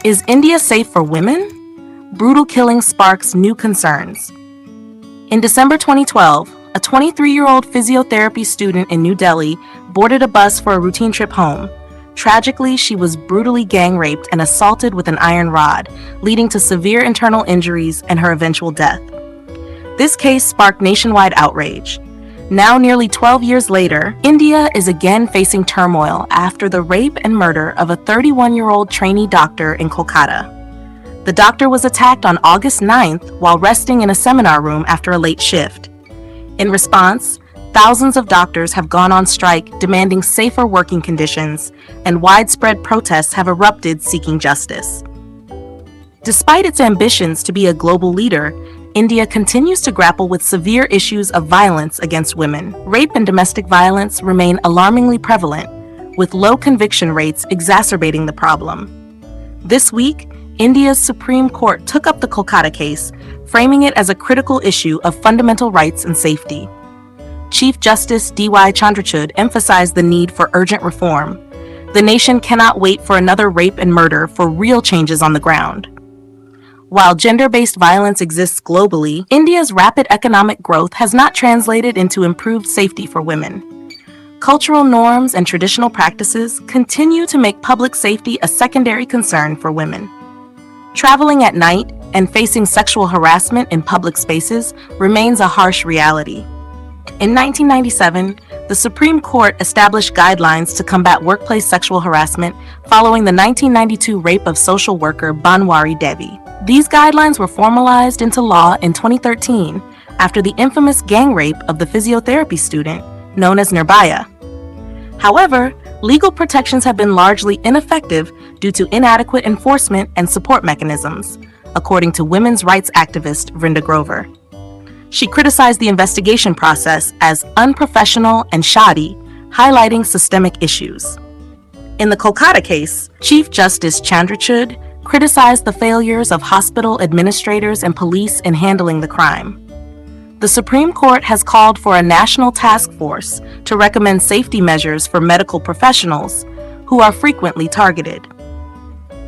Is India safe for women? Brutal killing sparks new concerns. In December 2012, a 23-year-old physiotherapy student in New Delhi boarded a bus for a routine trip home. Tragically, she was brutally gang raped and assaulted with an iron rod, leading to severe internal injuries and her eventual death. This case sparked nationwide outrage. Now, nearly 12 years later, India is again facing turmoil after the rape and murder of a 31-year-old trainee doctor in Kolkata. The doctor was attacked on August 9th while resting in a seminar room after a late shift. In response, thousands of doctors have gone on strike demanding safer working conditions, and widespread protests have erupted seeking justice. Despite its ambitions to be a global leader, India continues to grapple with severe issues of violence against women. Rape and domestic violence remain alarmingly prevalent, with low conviction rates exacerbating the problem. This week, India's Supreme Court took up the Kolkata case, framing it as a critical issue of fundamental rights and safety. Chief Justice D.Y. Chandrachud emphasized the need for urgent reform. The nation cannot wait for another rape and murder for real changes on the ground. While gender-based violence exists globally, India's rapid economic growth has not translated into improved safety for women. Cultural norms and traditional practices continue to make public safety a secondary concern for women. Traveling at night and facing sexual harassment in public spaces remains a harsh reality. In 1997, the Supreme Court established guidelines to combat workplace sexual harassment following the 1992 rape of social worker Banwari Devi. These guidelines were formalized into law in 2013 after the infamous gang rape of the physiotherapy student known as Nirbhaya. However, legal protections have been largely ineffective due to inadequate enforcement and support mechanisms, according to women's rights activist Vrinda Grover. She criticized the investigation process as unprofessional and shoddy, highlighting systemic issues. In the Kolkata case, Chief Justice Chandrachud criticized the failures of hospital administrators and police in handling the crime. The Supreme Court has called for a national task force to recommend safety measures for medical professionals who are frequently targeted.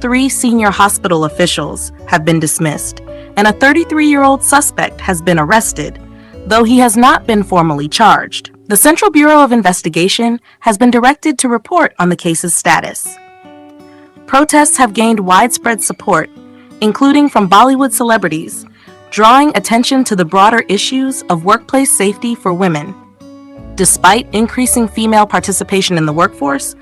3 senior hospital officials have been dismissed, and a 33-year-old suspect has been arrested, though he has not been formally charged. The Central Bureau of Investigation has been directed to report on the case's status. Protests have gained widespread support, including from Bollywood celebrities, drawing attention to the broader issues of workplace safety for women. Despite increasing female participation in the workforce,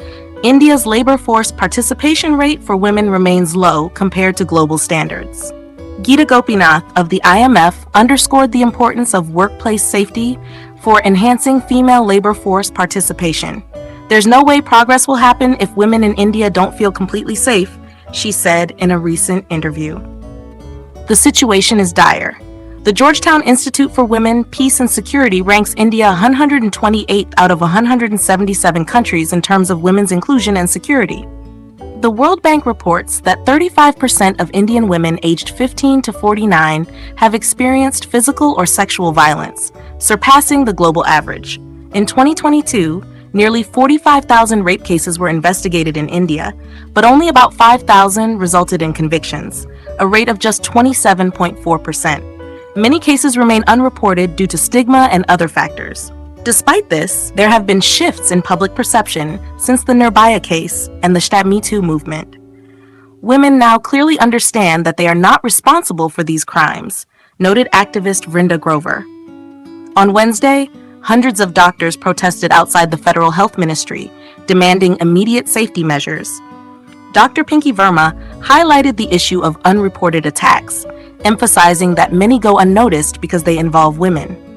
India's labor force participation rate for women remains low compared to global standards. Geeta Gopinath of the IMF underscored the importance of workplace safety for enhancing female labor force participation. There's no way progress will happen if women in India don't feel completely safe, she said in a recent interview. The situation is dire. The Georgetown Institute for Women, Peace and Security ranks India 128th out of 177 countries in terms of women's inclusion and security. The World Bank reports that 35% of Indian women aged 15 to 49 have experienced physical or sexual violence, surpassing the global average. In 2022, nearly 45,000 rape cases were investigated in India, but only about 5,000 resulted in convictions, a rate of just 27.4%. Many cases remain unreported due to stigma and other factors. Despite this, there have been shifts in public perception since the Nirbhaya case and the Me Too movement. Women now clearly understand that they are not responsible for these crimes, noted activist Vrinda Grover. On Wednesday, hundreds of doctors protested outside the Federal Health Ministry, demanding immediate safety measures. Dr. Pinky Verma highlighted the issue of unreported attacks, emphasizing that many go unnoticed because they involve women.